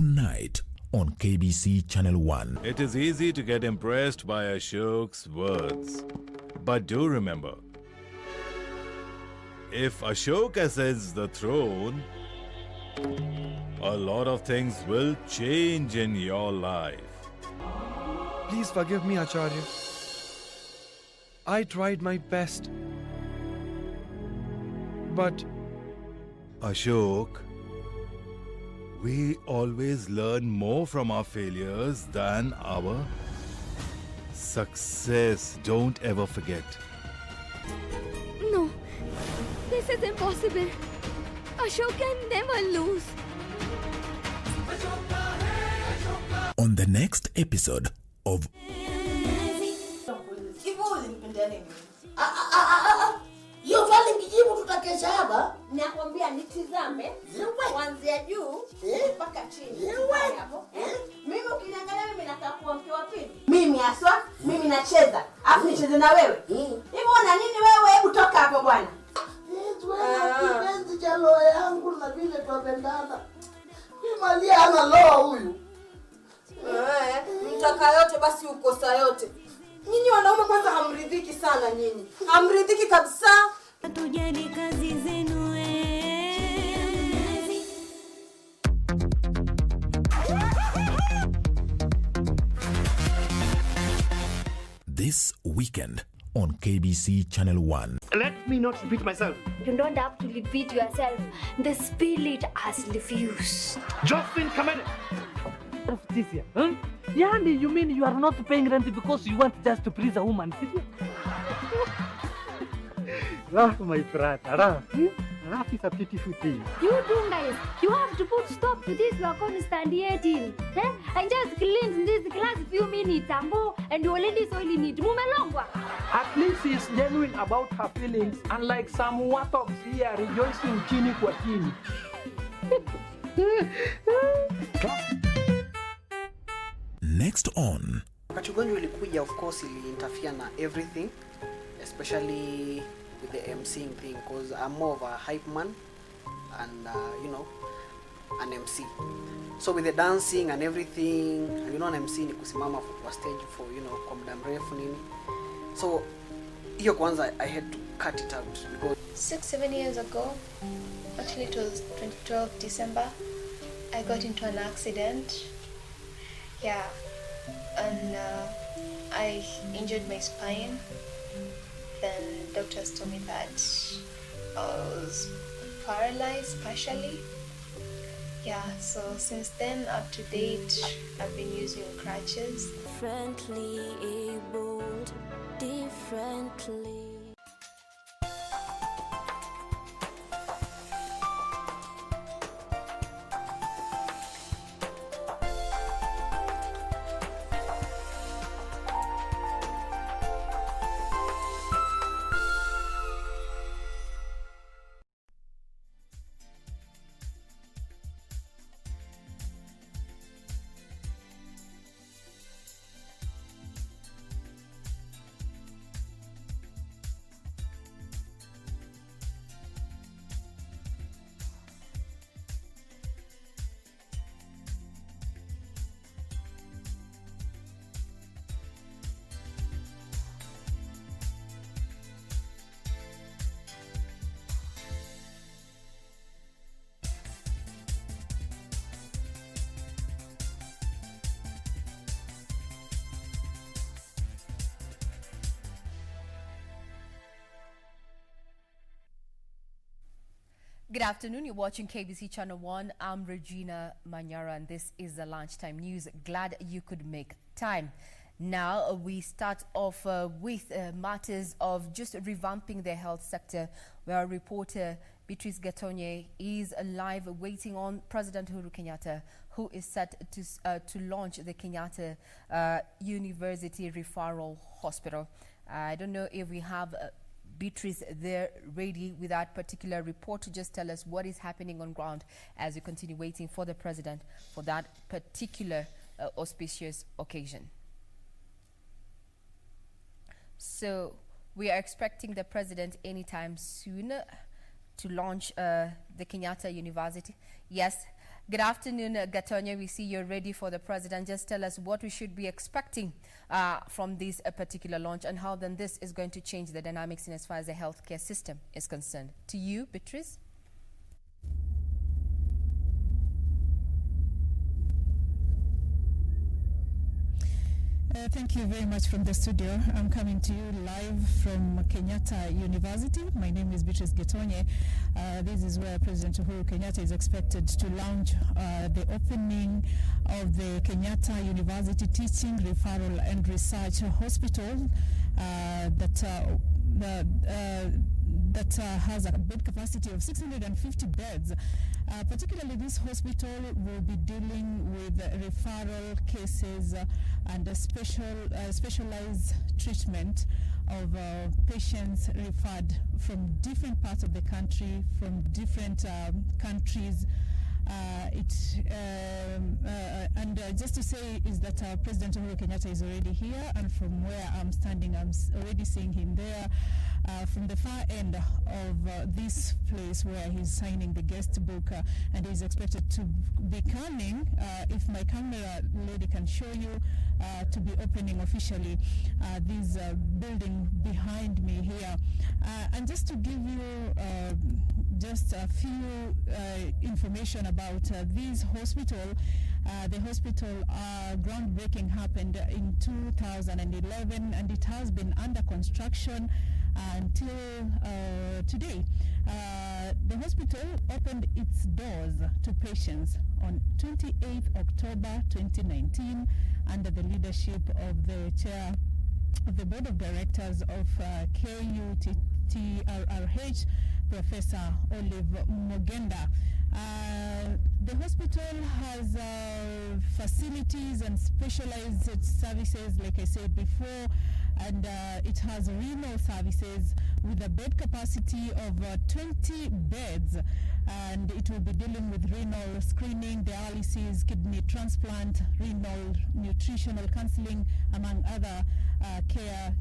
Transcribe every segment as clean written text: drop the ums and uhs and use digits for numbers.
tonight on KBC Channel 1. It is easy to get impressed by Ashok's words. But do remember, if Ashok ascends the throne, a lot of things will change in your life. Please forgive me, Acharya. I tried my best. But Ashok, we always learn more from our failures than our success. Don't ever forget. No, this is impossible. Ashok can never lose. On the next episode of Yovali mjibu tutakesha hapa. Nakwambia nitizame kuanzia juu mpaka chini. Hapo. Mimi ukiniangalia mimi nataka kuwa mke wa pili. Mimi aswa, mimi nacheza. Afu nicheze na wewe. Hivi una nini wewe? Hebu toka hapo bwana. Kipenzi cha roho yangu na vile twapendana. Malia ana roho huyu. Mtaka yote basi ukosa yote. Nyinyi wanaume kwanza hamridhiki sana nyinyi. Hamridhiki kabisa. Tujali kazi zenu. this weekend on KBC Channel 1. Let me not repeat myself. You don't have to repeat yourself. The spirit has refused. Josephine Kamene. This year, huh? Yani, you mean you are not paying rent because you want just to please a woman? My brother, Raf is a beautiful thing. You two guys, you have to put stop to this. You are constant eating. I just cleaned this class few minutes and you already soiling it. Mumelongwa. At least she is genuine about her feelings, unlike some watogs here rejoicing chini kwa chini. Next on. Wakati ugonjwa ilikuja, of course, ili interfere na everything, especially with the MCing thing, because I'm more of a hype man and an MC. So with the dancing and everything, an MC ni kusimama kwa stage for kwa muda mrefu nini. So hiyo kwanza I had to cut it out because 6-7 years ago, actually it was 2012 December, I got into an accident. Yeah, and I injured my spine. Then doctors told me that I was paralyzed partially. Yeah, so since then up to date, I've been using crutches. Differently abled, differently. Good afternoon, you're watching KBC Channel 1. I'm Regina Manyara and this is the Lunchtime News. Glad you could make time. Now we start off with matters of just revamping the health sector, where our reporter Beatrice Gatonye is live waiting on President Uhuru Kenyatta, who is set to launch the Kenyatta University Referral Hospital. I don't know if we have Beatrice there ready with that particular report to just tell us what is happening on ground as we continue waiting for the president for that particular auspicious occasion. So we are expecting the president anytime soon to launch the Kenyatta University. Yes, Good afternoon, Gatonye. We see you're ready for the president. Just tell us what we should be expecting from this particular launch and how then this is going to change the dynamics in as far as the healthcare system is concerned. To you, Beatrice. Thank you very much from the studio. I'm coming to you live from Kenyatta University. My name is Beatrice Getonye. This is where President Uhuru Kenyatta is expected to launch the opening of the Kenyatta University Teaching, Referral and Research Hospital that has a bed capacity of 650 beds. Particularly, this hospital will be dealing with referral cases and a specialized treatment of patients referred from different parts of the country, from different countries. Just to say is that President Uhuru Kenyatta is already here, and from where I'm standing, I'm already seeing him there. From the far end of this place where he's signing the guest book, and he's expected to be coming, if my camera lady can show you, to be opening officially this building behind me here. And just to give you just a few information about this hospital. The hospital groundbreaking happened in 2011, and it has been under construction until today. The hospital opened its doors to patients on 28th October 2019 under the leadership of the chair of the board of directors of KUTTRH, Professor Olive Mogenda. The hospital has facilities and specialized services, like I said before, and it has renal services with a bed capacity of 20 beds, and it will be dealing with renal screening, dialysis, kidney transplant, renal nutritional counseling, among other care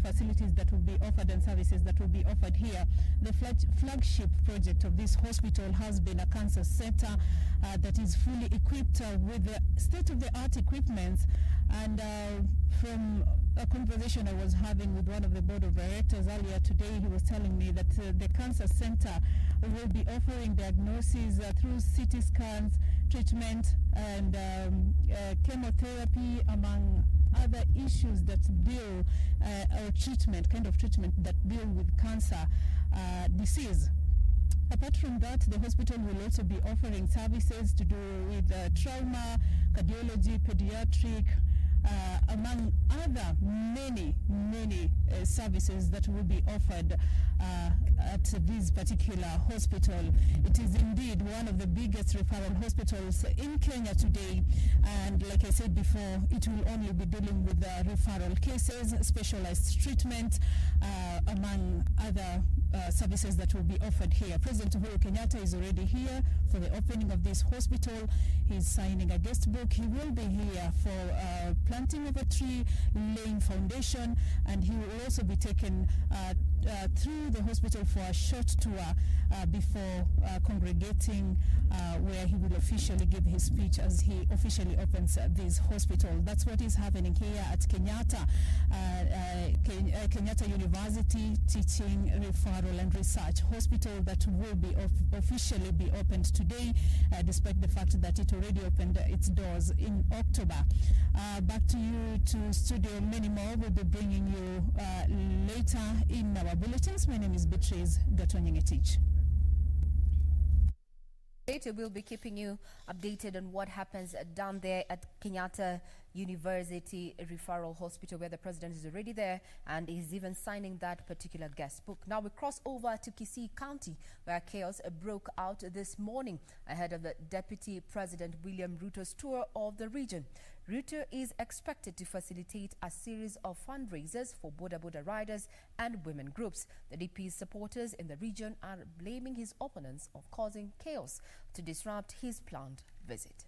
facilities that will be offered and services that will be offered here. The flagship project of this hospital has been a cancer center that is fully equipped with state-of-the-art equipment. And from a conversation I was having with one of the board of directors earlier today, he was telling me that the cancer center will be offering diagnosis through CT scans, treatment, and chemotherapy, among other issues that deal, or treatment that deal with cancer disease. Apart from that, the hospital will also be offering services to do with trauma, cardiology, pediatric, among other many services that will be offered at this particular hospital. It is indeed one of the biggest referral hospitals in Kenya today, and like I said before, it will only be dealing with referral cases, specialized treatment, among other services that will be offered here. President Uhuru Kenyatta is already here for the opening of this hospital. He's signing a guest book. He will be here for planting of a tree, laying foundation, and he will also be taken through the hospital for a short tour before congregating where he will officially give his speech as he officially opens this hospital. That's what is happening here at Kenyatta, Kenyatta University Teaching, Referral and Research Hospital that will be officially be opened today, despite the fact that it already opened its doors in October. Back to you to studio. Many more will be bringing you later in our bulletins. My name is Beatrice Gatonye-Ngetich. Later, we'll be keeping you updated on what happens down there at Kenyatta University Referral Hospital, where the president is already there and is even signing that particular guest book. Now we cross over to Kisii County, where chaos broke out this morning ahead of the Deputy President William Ruto's tour of the region. Ruto is expected to facilitate a series of fundraisers for boda riders and women groups. The DP's supporters in the region are blaming his opponents of causing chaos to disrupt his planned visit.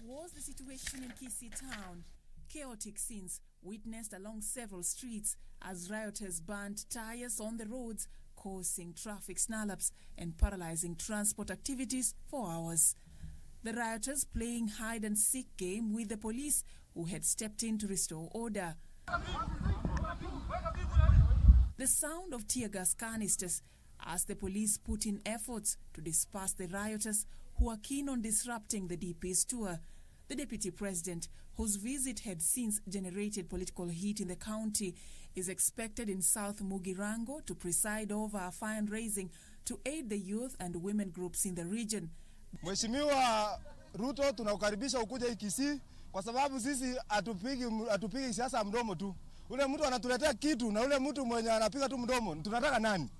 Was the situation in Kisii town? Chaotic scenes witnessed along several streets as rioters burnt tires on the roads, causing traffic snarl-ups and paralyzing transport activities for hours. The rioters playing hide-and-seek game with the police, who had stepped in to restore order. The sound of tear gas canisters as the police put in efforts to disperse the rioters who are keen on disrupting the DP's tour. The Deputy President, whose visit had since generated political heat in the county, is expected in South Mugirango to preside over a fundraising to aid the youth and women groups in the region. Mheshimiwa Ruto, tunakukaribisha ukuje Kisii kwa sababu sisi atupigi siasa mdomo tu. Ule mtu anatuletea kitu na ule mtu mwenye anapiga tu mdomo. Tunataka nani?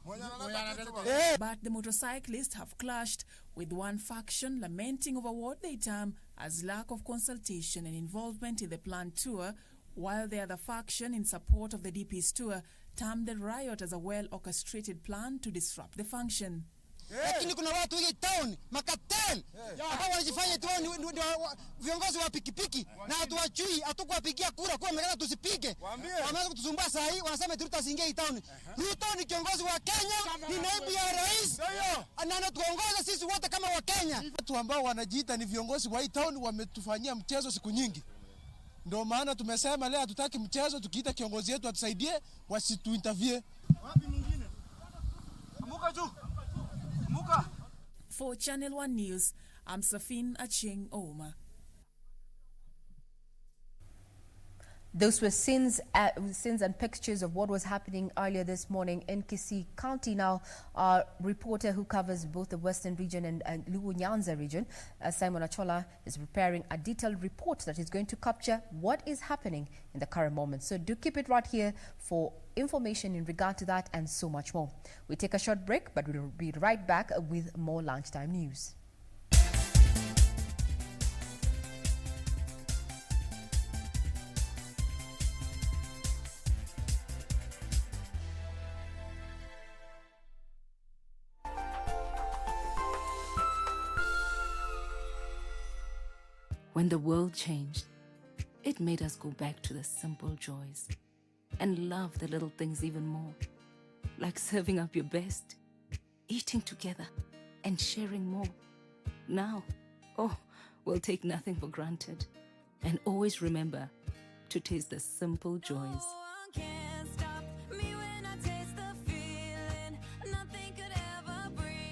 But the motorcyclists have clashed, with one faction lamenting over what they term as lack of consultation and involvement in the planned tour, while the other faction in support of the DP's tour termed the riot as a well-orchestrated plan to disrupt the function. Lakini kuna watu hii town makatel ambao wanajifanya tu viongozi wa pikipiki na hatuwachui hatukuwapigia kura kwa maana tusipige. Wameanza kutusumbua saa hii, wanasema Ruto asiingie hii town. Ruto ni kiongozi wa Kenya, ni naibu ya rais. Anatuongoza sisi wote kama wa Kenya. Watu ambao wanajiita ni viongozi wa hii town wametufanyia mchezo siku nyingi. Ndio maana tumesema leo hatutaki mchezo, tukiita kiongozi wetu atusaidie wasituinterview. Wapi mwingine? Amuka juu. For Channel 1 News, I'm Safin Acheng Oma. Those were scenes and pictures of what was happening earlier this morning in Kisii County. Now, our reporter who covers both the Western region and Luo Nyanza region, Simon Achola, is preparing a detailed report that is going to capture what is happening in the current moment. So do keep it right here for information in regard to that and so much more. We take a short break, but we'll be right back with more lunchtime news. When the world changed, it made us go back to the simple joys and love the little things even more, like serving up your best, eating together, and sharing more. Now, we'll take nothing for granted and always remember to taste the simple joys.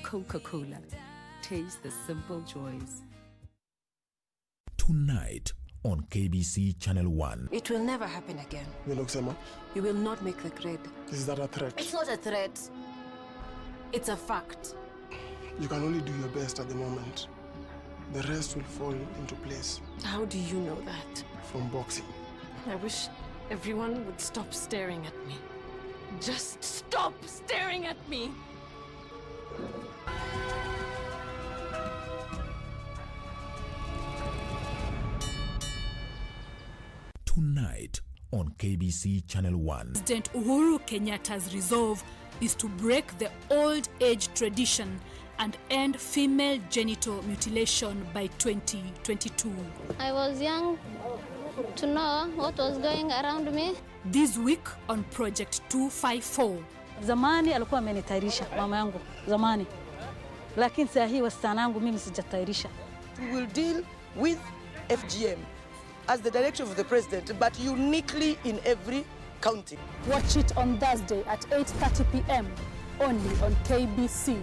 Coca-Cola, taste the simple joys. Tonight on KBC Channel 1. It will never happen again. You will not make the grade. Is that a threat? It's not a threat. It's a fact. You can only do your best at the moment. The rest will fall into place. How do you know that? From boxing. I wish everyone would stop staring at me. Just stop staring at me. Tonight on KBC Channel 1. President Uhuru Kenyatta's resolve is to break the old age tradition and end female genital mutilation by 2022. I was young to know what was going around me. This week on Project 254. Zamani alikuwa amenitairisha mama yangu zamani, lakini sasa hii wasichana wangu mimi sijatairisha. We will deal with FGM as the directive of the president, but uniquely in every county. Watch it on Thursday at 8:30 p.m. only on KBC.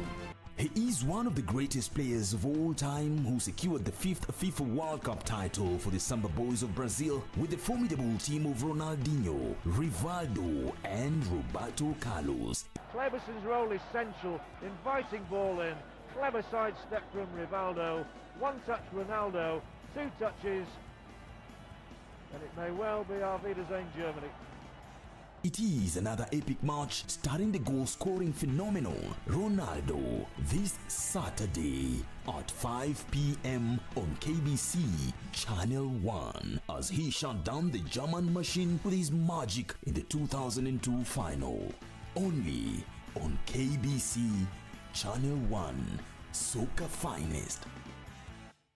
He is one of the greatest players of all time who secured the 5th FIFA World Cup title for the Samba Boys of Brazil with the formidable team of Ronaldinho, Rivaldo and Roberto Carlos. Cleberson's role is central, inviting ball in, clever sidestep from Rivaldo, one touch Ronaldo, two touches, and it may well be our Wiedersehen Germany. It is another epic match starring the goal-scoring phenomenal Ronaldo this Saturday at 5 p.m. on KBC Channel 1 as he shut down the German machine with his magic in the 2002 final. Only on KBC Channel 1, Soca Finest.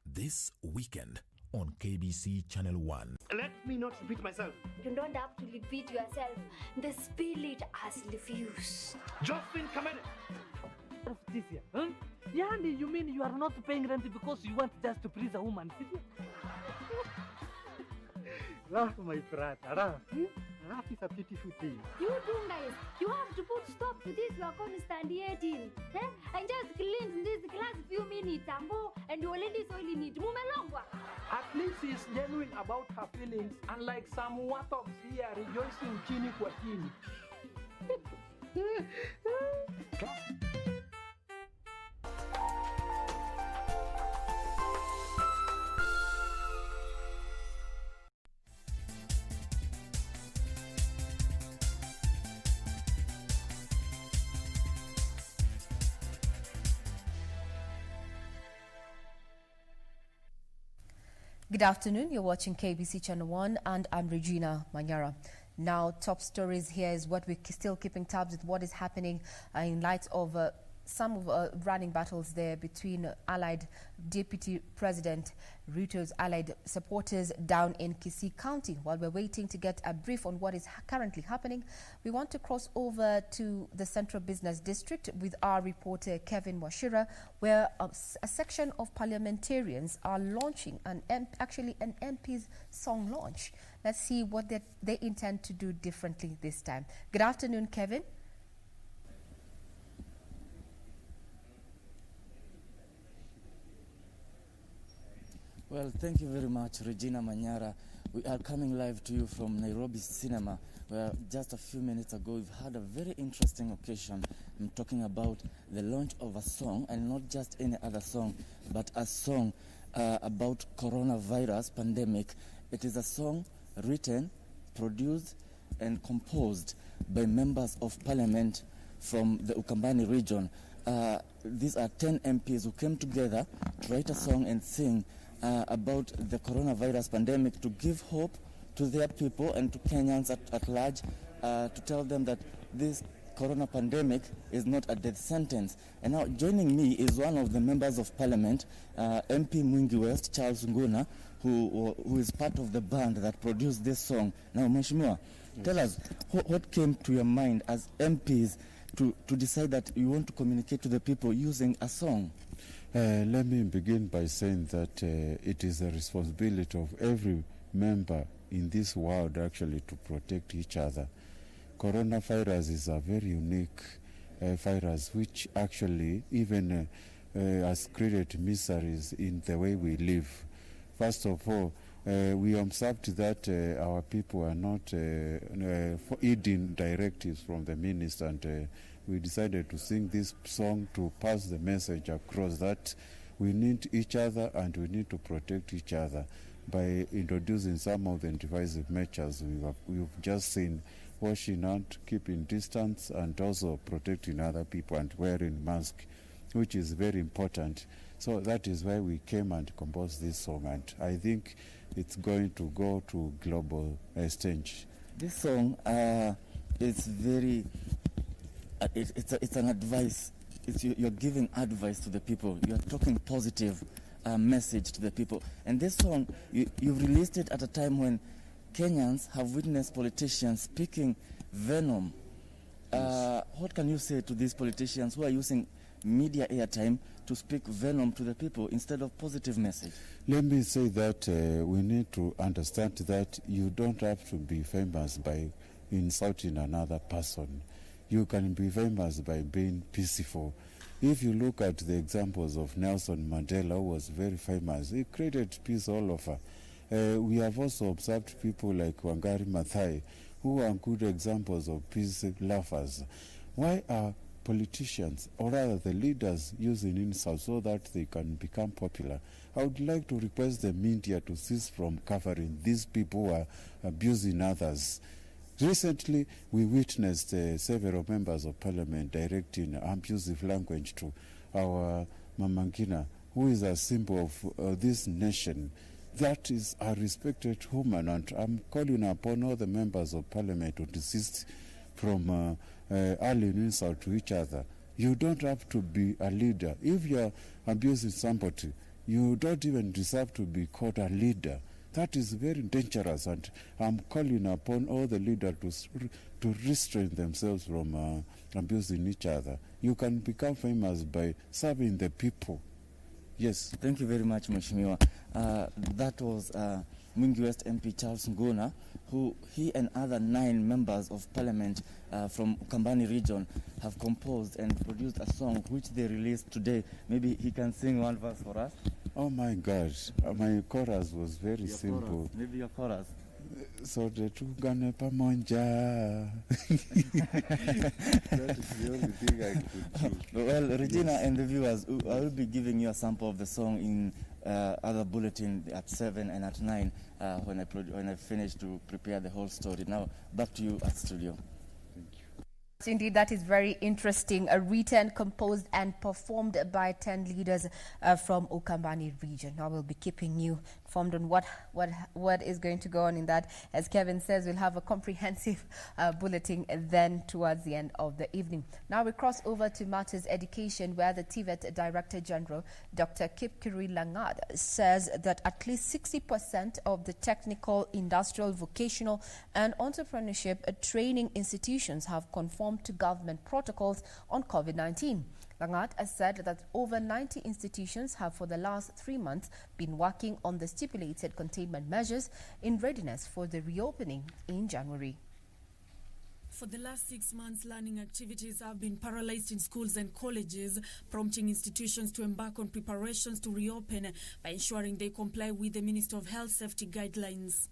This weekend on KBC Channel 1. Let me not repeat myself. You don't have to repeat yourself. The spirit has refused. Josephine, come in. This year, huh? Yani, you mean you are not paying rent because you want just to please a woman? Laugh, my brother, laugh. Laugh is a beautiful thing. You two guys, you have to put stop to this constant eating. And just clean this class few minutes and you already soiling it. Mumelongwa. At least she's genuine about her feelings, unlike some watogs here rejoicing chini kwa chini. Good afternoon. You're watching KBC Channel 1 and I'm Regina Manyara. Now, top stories here is what we're still keeping tabs with what is happening in light of some of running battles there between allied Deputy President Ruto's allied supporters down in Kisii County. While we're waiting to get a brief on what is currently happening, we want to cross over to the Central Business District with our reporter Kevin Washira, where a section of parliamentarians are launching an MP's song launch. Let's see what they intend to do differently this time. Good afternoon, Kevin. Well, thank you very much, Regina Manyara. We are coming live to you from Nairobi Cinema, where just a few minutes ago we've had a very interesting occasion. I'm talking about the launch of a song, and not just any other song, but a song about coronavirus pandemic. It is a song written, produced, and composed by members of parliament from the Ukambani region. These are 10 MPs who came together to write a song and sing about the coronavirus pandemic, to give hope to their people and to Kenyans at large, to tell them that this corona pandemic is not a death sentence. And now joining me is one of the members of parliament, MP Mwingi West, Charles Nguna, who is part of the band that produced this song. Now, Mheshimiwa, tell us what came to your mind as MPs to decide that you want to communicate to the people using a song? Let me begin by saying that it is a responsibility of every member in this world actually to protect each other. Coronavirus is a very unique virus which actually even has created miseries in the way we live. First of all, we observed that our people are not heeding directives from the minister, and we decided to sing this song to pass the message across that we need each other and we need to protect each other by introducing some of the divisive measures we've just seen: washing hands, keeping distance, and also protecting other people and wearing masks, which is very important. So that is why we came and composed this song, and I think it's going to go to global stage. This song is very... It's an advice. You're giving advice to the people. You're talking positive message to the people. And this song, you've released it at a time when Kenyans have witnessed politicians speaking venom. What can you say to these politicians who are using media airtime to speak venom to the people instead of positive message? Let me say that we need to understand that you don't have to be famous by insulting another person. You can be famous by being peaceful. If you look at the examples of Nelson Mandela, who was very famous, he created peace all over. We have also observed people like Wangari Maathai, who are good examples of peace lovers. Why are politicians, or rather the leaders, using insults so that they can become popular? I would like to request the media to cease from covering these people who are abusing others. Recently, we witnessed several members of parliament directing abusive language to our Mama Ngina, who is a symbol of this nation. That is a respected woman, and I'm calling upon all the members of parliament to desist from hurling insult to each other. You don't have to be a leader. If you're abusing somebody, you don't even deserve to be called a leader. That is very dangerous, and I'm calling upon all the leaders to restrain themselves from abusing each other. You can become famous by serving the people. Yes. Thank you very much, Mheshimiwa. That was Mwingi West MP Charles Nguna, who he and other 9 members of parliament from Ukambani region have composed and produced a song which they released today. Maybe he can sing one verse for us. Oh my gosh, my chorus was very simple. Chorus. Maybe your chorus. Sote tugane pamoja. That is the only thing I could do. Well, Regina and the viewers, I will be giving you a sample of the song in other bulletin at 7 and at 9 when I finish to prepare the whole story. Now, back to you at studio. Indeed, that is very interesting. Written, composed and performed by 10 leaders from Ukambani region. I will be keeping you informed on what is going to go on in that. As Kevin says, we'll have a comprehensive bulletin then towards the end of the evening. Now we cross over to matters education, where the TVET Director General, Dr. Kipkirui Langat, says that at least 60% of the technical, industrial, vocational and entrepreneurship training institutions have conformed to government protocols on COVID-19. Langat has said that over 90 institutions have for the last 3 months been working on the stipulated containment measures in readiness for the reopening in January. For the last 6 months, learning activities have been paralyzed in schools and colleges, prompting institutions to embark on preparations to reopen by ensuring they comply with the Ministry of Health Safety guidelines.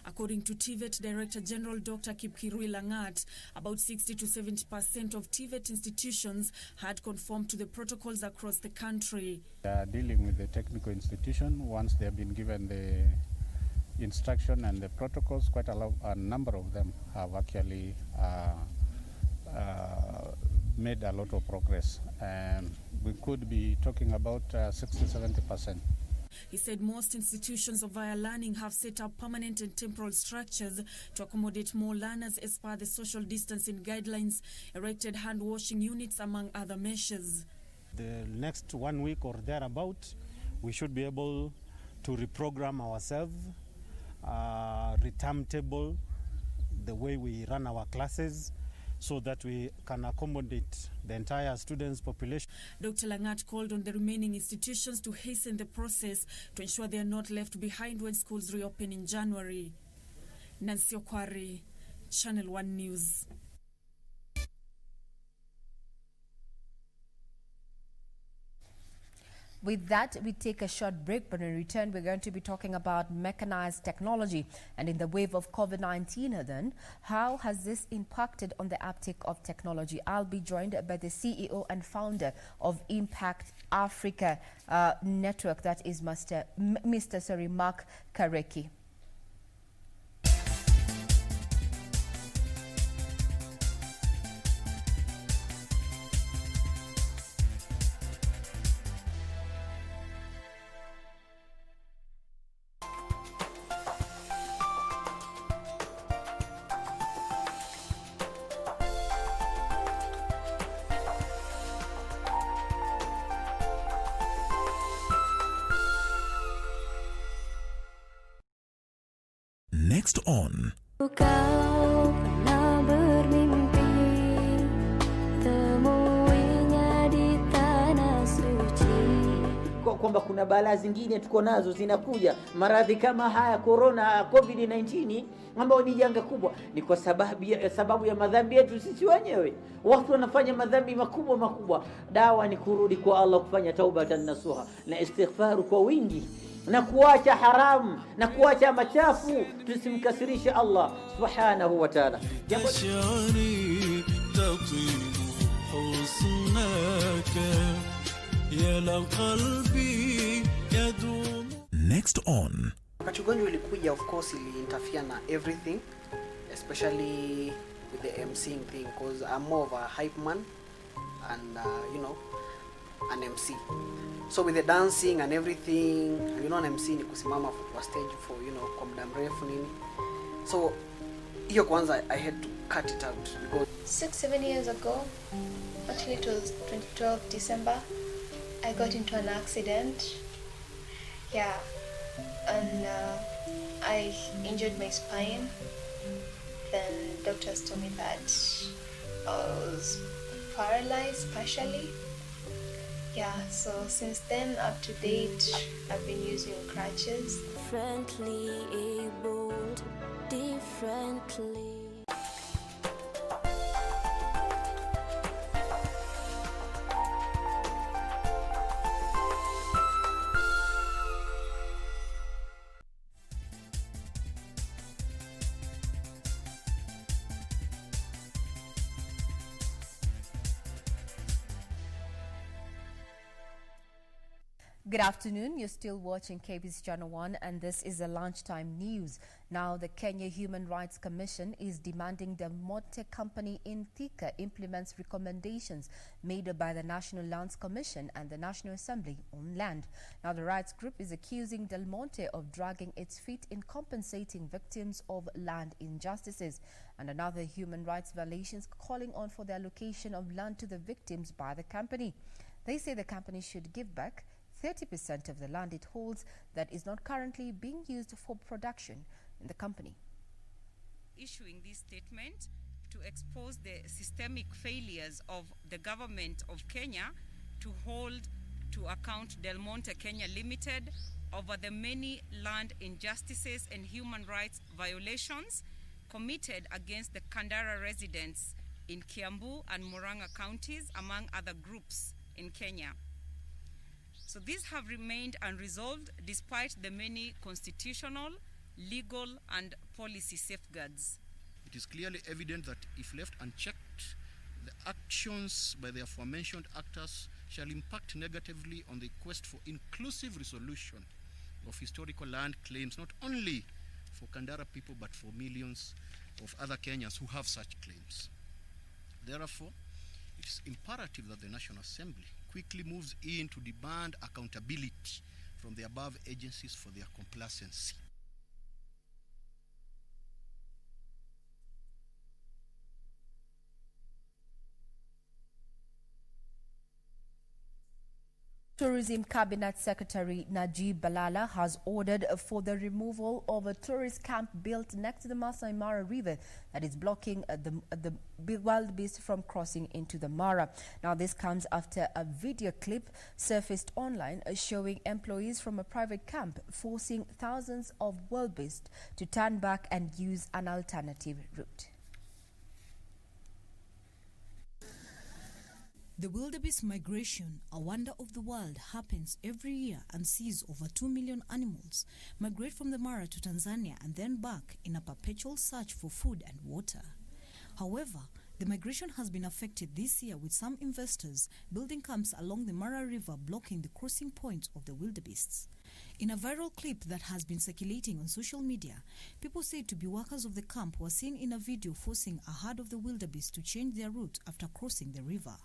According to TVET Director General Dr. Kipkirui Langat, about 60 to 70% of TVET institutions had conformed to the protocols across the country. Dealing with the technical institution, once they have been given the instruction and the protocols, quite a number of them have actually made a lot of progress. We could be talking about 60-70%. He said most institutions of higher learning have set up permanent and temporal structures to accommodate more learners as per the social distancing guidelines, erected hand washing units, among other measures. The next 1 week or thereabout, we should be able to reprogram ourselves, retimetable the way we run our classes, so that we can accommodate the entire students' population. Dr. Langat called on the remaining institutions to hasten the process to ensure they are not left behind when schools reopen in January. Nancy Okwari, Channel 1 News. With that, we take a short break, but in return, we're going to be talking about mechanized technology. And in the wave of COVID-19 then, how has this impacted on the uptake of technology? I'll be joined by the CEO and founder of Impact Africa Network, that is Mr. Mark Kareki. Next on kwamba kuna balaa zingine tuko nazo zinakuja, maradhi kama haya corona, COVID-19 ambao ni janga kubwa, ni kwa sababu ya madhambi yetu sisi wenyewe. Watu wanafanya madhambi makubwa. Dawa ni kurudi kwa Allah, kufanya taubatan nasuha na istighfaru kwa wingi, na kuacha haramu na kuacha machafu, tusimkasirishe Allah subhanahu wa ta'ala. Next on. Wakati ugonjwa ulikuja, of course ili interfere na everything, especially with the MCing thing, because I'm more of a hype man and an MC. So with the dancing and everything, an MC ni kusimama kwa stage for kwa muda mrefu nini. So hiyo kwanza I had to cut it out because 6-7 years ago, actually it was 2012 December, I got into an accident. Yeah, and I injured my spine. Then doctors told me that I was paralyzed partially. Yeah, so since then up to date, I've been using crutches. Differently abled, differently. Good afternoon. You're still watching KBC Channel 1 and this is the lunchtime news. Now, the Kenya Human Rights Commission is demanding the Monte Company in Thika implements recommendations made by the National Lands Commission and the National Assembly on land. Now, the rights group is accusing Del Monte of dragging its feet in compensating victims of land injustices and another human rights violations, calling on for the allocation of land to the victims by the company. They say the company should give back 30% of the land it holds that is not currently being used for production in the company. Issuing this statement to expose the systemic failures of the government of Kenya to hold to account Del Monte Kenya Limited over the many land injustices and human rights violations committed against the Kandara residents in Kiambu and Murang'a counties, among other groups in Kenya. So these have remained unresolved despite the many constitutional, legal and policy safeguards. It is clearly evident that if left unchecked, the actions by the aforementioned actors shall impact negatively on the quest for inclusive resolution of historical land claims, not only for Kandara people but for millions of other Kenyans who have such claims. Therefore, it is imperative that the National Assembly quickly moves in to demand accountability from the above agencies for their complacency. Tourism Cabinet Secretary Najib Balala has ordered for the removal of a tourist camp built next to the Masai Mara River that is blocking the wild beast from crossing into the Mara. Now, this comes after a video clip surfaced online showing employees from a private camp forcing thousands of wildebeest to turn back and use an alternative route. The wildebeest migration, a wonder of the world, happens every year and sees over 2 million animals migrate from the Mara to Tanzania and then back in a perpetual search for food and water. However, the migration has been affected this year, with some investors building camps along the Mara River blocking the crossing points of the wildebeests. In a viral clip that has been circulating on social media, people said to be workers of the camp were seen in a video forcing a herd of the wildebeest to change their route after crossing the river.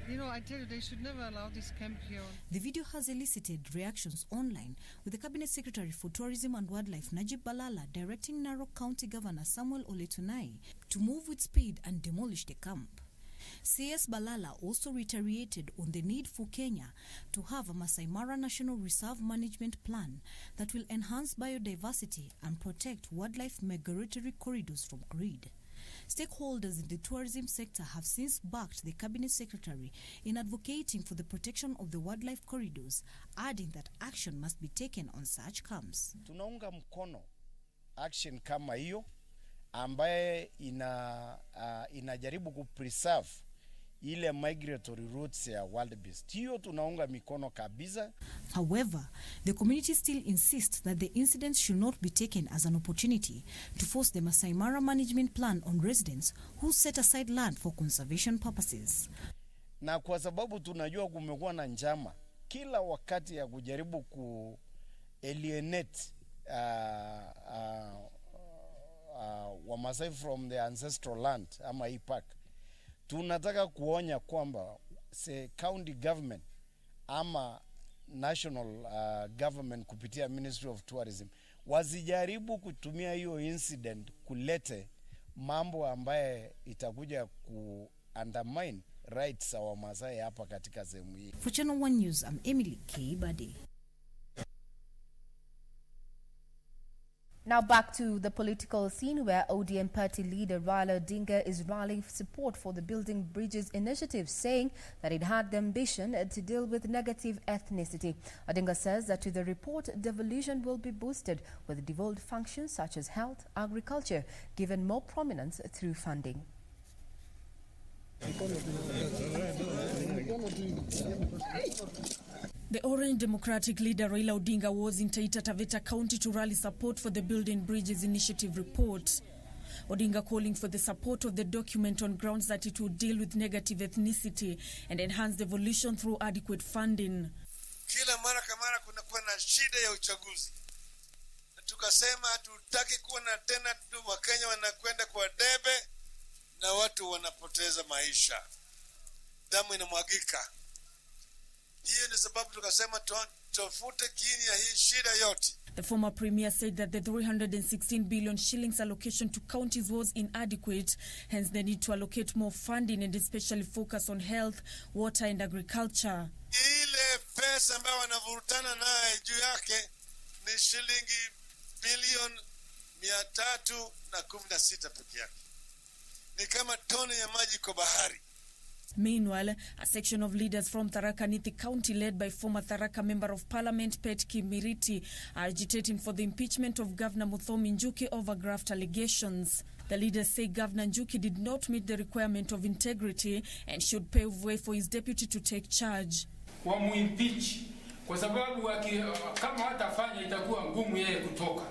You know, I tell you, they should never allow this camp here. The video has elicited reactions online, with the Cabinet Secretary for Tourism and Wildlife, Najib Balala, directing Narok County Governor Samuel Oletunai to move with speed and demolish the camp. CS Balala also reiterated on the need for Kenya to have a Masai Mara National Reserve Management Plan that will enhance biodiversity and protect wildlife migratory corridors from greed. Stakeholders in the tourism sector have since backed the Cabinet Secretary in advocating for the protection of the wildlife corridors, adding that action must be taken on such camps. Tunaunga mkono action kama hiyo ambaye inajaribu kupreserve ile migratory routes ya wildebeest. Hiyo tunaunga mikono kabisa. However, the community still insists that the incidents should not be taken as an opportunity to force the Masai Mara management plan on residents who set aside land for conservation purposes. Na kwa sababu tunajua kumekuwa na njama kila wakati ya kujaribu alienate Wamasai from the ancestral land ama hii park. Tunataka kuonya kwamba county government ama national government kupitia Ministry of Tourism wasijaribu kutumia hiyo incident kulete mambo ambaye itakuja undermine rights za Wamasai hapa katika sehemu hii. For Channel 1 News, I'm Emily K. Bade. Now back to the political scene, where ODM party leader Raila Odinga is rallying support for the Building Bridges initiative, saying that it had the ambition to deal with negative ethnicity. Odinga says that with the report, devolution will be boosted, with devolved functions such as health, agriculture given more prominence through funding. The Orange Democratic leader Raila Odinga was in Taita Taveta County to rally support for the Building Bridges initiative report. Odinga calling for the support of the document on grounds that it would deal with negative ethnicity and enhance devolution through adequate funding. Kila mara kamara kunakuwa na shida ya uchaguzi. Tukasema hatutaki kuwa na tena Wakenya wanakwenda kwa debe na watu wanapoteza maisha. Damu inamwagika. Hiyo ni sababu tukasema tofute kiini ya hii shida yote. The former premier said that the 316 billion shillings allocation to counties was inadequate, hence the need to allocate more funding and especially focus on health, water and agriculture. Ile pesa ambayo wanavurutana naye juu yake ni shilingi bilioni 316 peke yake. Ni kama tone ya maji kwa bahari. Meanwhile, a section of leaders from Tharaka Nithi County, led by former Tharaka Member of Parliament Pet Kimiriti, are agitating for the impeachment of Governor Muthomi Njuki over graft allegations. The leaders say Governor Njuki did not meet the requirement of integrity and should pave way for his deputy to take charge. Wamuimpeach kwa sababu kama hatafanya itakuwa ngumu yeye kutoka.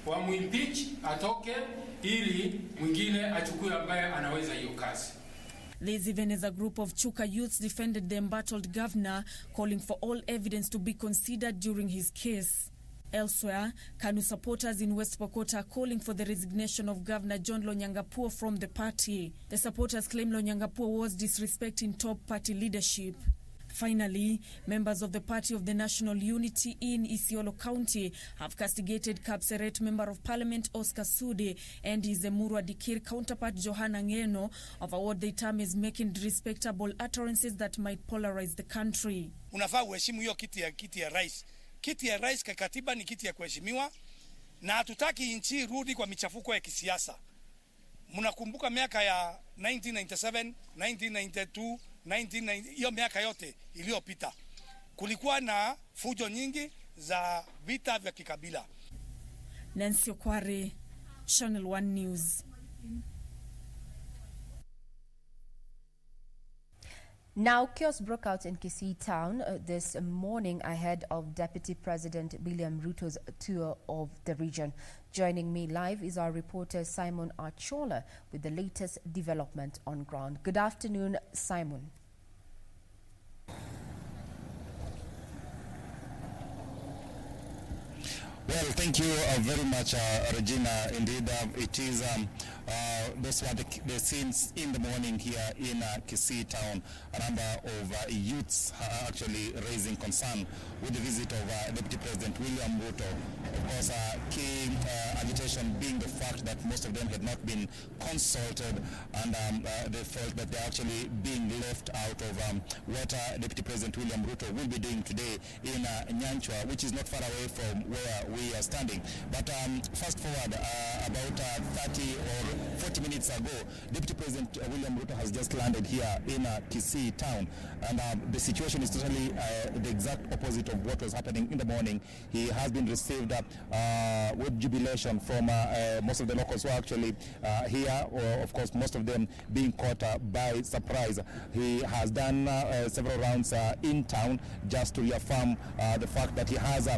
Wamuimpeach atoke ili mwingine achukue ambaye anaweza hiyo kazi. This even as a group of Chuka youths defended the embattled governor, calling for all evidence to be considered during his case. Elsewhere, KANU supporters in West Pokot are calling for the resignation of Governor John Lonyangapuo from the party. The supporters claim Lonyangapuo was disrespecting top party leadership. Finally, members of the Party of the National Unity in Isiolo County have castigated Kapseret Member of Parliament Oscar Sudi and his Emurua Dikir counterpart Johanna Ngeno over what they term as making disrespectable utterances that might polarize the country. Unafaa uheshimu hiyo kiti ya rais. Kiti ya rais kwa katiba ni kiti ya kuheshimiwa, na hatutaki nchi rudi kwa michafuko ya kisiasa. Mnakumbuka miaka ya 1997, 1992, hiyo miaka yote iliyopita kulikuwa na fujo nyingi za vita vya kikabila. Nancy Okware, Channel 1 News. Now, chaos broke out in Kisii town this morning ahead of Deputy President William Ruto's tour of the region. Joining me live is our reporter Simon Archola with the latest development on ground. Good afternoon, Simon. Well, thank you very much, Regina. Indeed, it is those were the scenes in the morning here in Kisii town. A number of youths are actually raising concern with the visit of Deputy President William Ruto. Of course, key agitation being the fact that most of them had not been consulted, and they felt that they're actually being left out of what Deputy President William Ruto will be doing today in Nyanchwa, which is not far away from where we are standing. But fast forward about 30 or 40 minutes ago, Deputy President William Ruto has just landed here in Kisii town, and the situation is totally the exact opposite of what was happening in the morning. He has been received with jubilation from most of the locals who are actually here, or of course most of them being caught by surprise. He has done several rounds in town just to reaffirm the fact that he has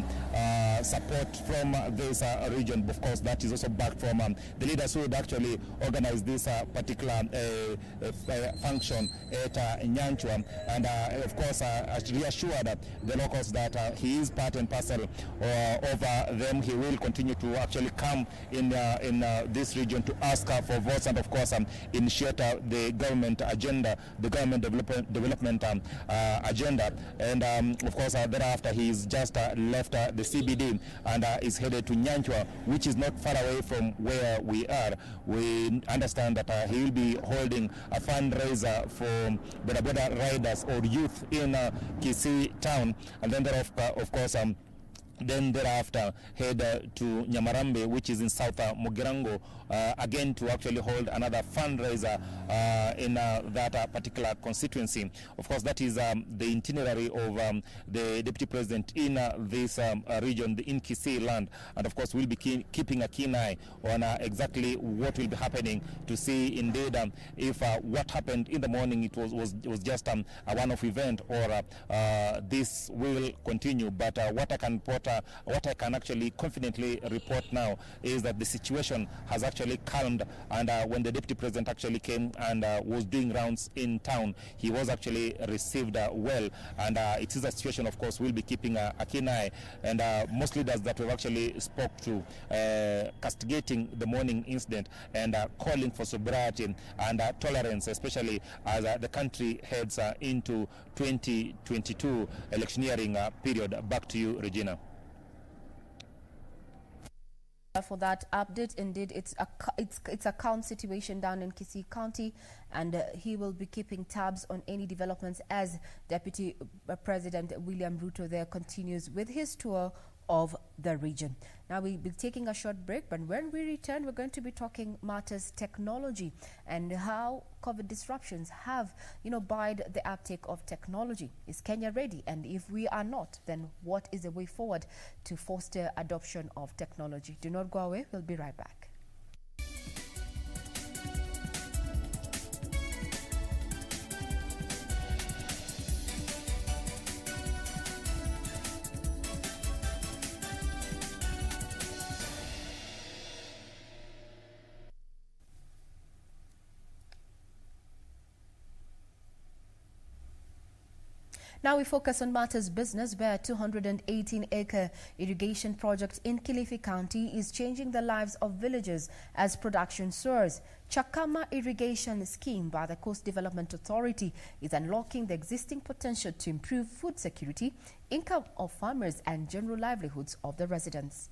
support from this region. Of course, that is also back from the leaders who would actually organize this particular function at Nyanchwa, and of course reassured the locals that he is part and parcel of them. He will continue to actually come in this region to ask for votes, and of course initiate the government agenda, the government development agenda, and of course thereafter he's just left the CBD and is headed to Nyanchwa, which is not far away from where we are. We understand that he will be holding a fundraiser for boda riders or youth in Kisii town, and then there of course then thereafter head to Nyamarambe, which is in South Mugirango, again to actually hold another fundraiser in that particular constituency. Of course, that is the itinerary of the Deputy President in this region, the Inkisi land, and of course we'll be keeping a keen eye on exactly what will be happening to see indeed if what happened in the morning it was just a one-off event, or this will continue. But what I can actually confidently report now is that the situation has actually calmed, and when the Deputy President actually came and was doing rounds in town, he was actually received well, and it is a situation, of course, we'll be keeping a keen eye, and most leaders that we've actually spoke to castigating the morning incident and calling for sobriety and tolerance, especially as the country heads into 2022 electioneering period. Back to you, Regina. For that update, indeed, it's a current situation down in Kisii County, and he will be keeping tabs on any developments as Deputy President William Ruto there continues with his tour of the region. Now we'll be taking a short break, but when we return, we're going to be talking matters technology and how COVID disruptions have, barred the uptake of technology. Is Kenya ready? And if we are not, then what is the way forward to foster adoption of technology? Do not go away. We'll be right back. Now we focus on matters business, where a 218-acre irrigation project in Kilifi County is changing the lives of villagers as production soars. Chakama Irrigation Scheme by the Coast Development Authority is unlocking the existing potential to improve food security, income of farmers, and general livelihoods of the residents.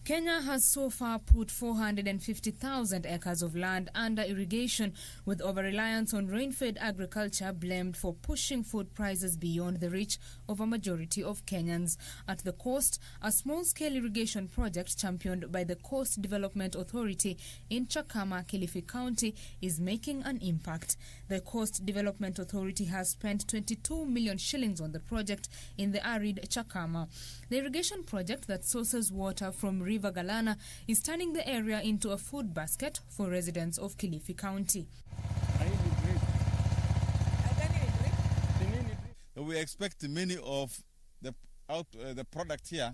Kenya has so far put 450,000 acres of land under irrigation, with over-reliance on rain-fed agriculture blamed for pushing food prices beyond the reach of a majority of Kenyans. At the coast, a small-scale irrigation project championed by the Coast Development Authority in Chakama, Kilifi County, is making an impact. The Coast Development Authority has spent 22 million shillings on the project in the arid Chakama. The irrigation project that sources water from River Galana is turning the area into a food basket for residents of Kilifi County. We expect many of the product here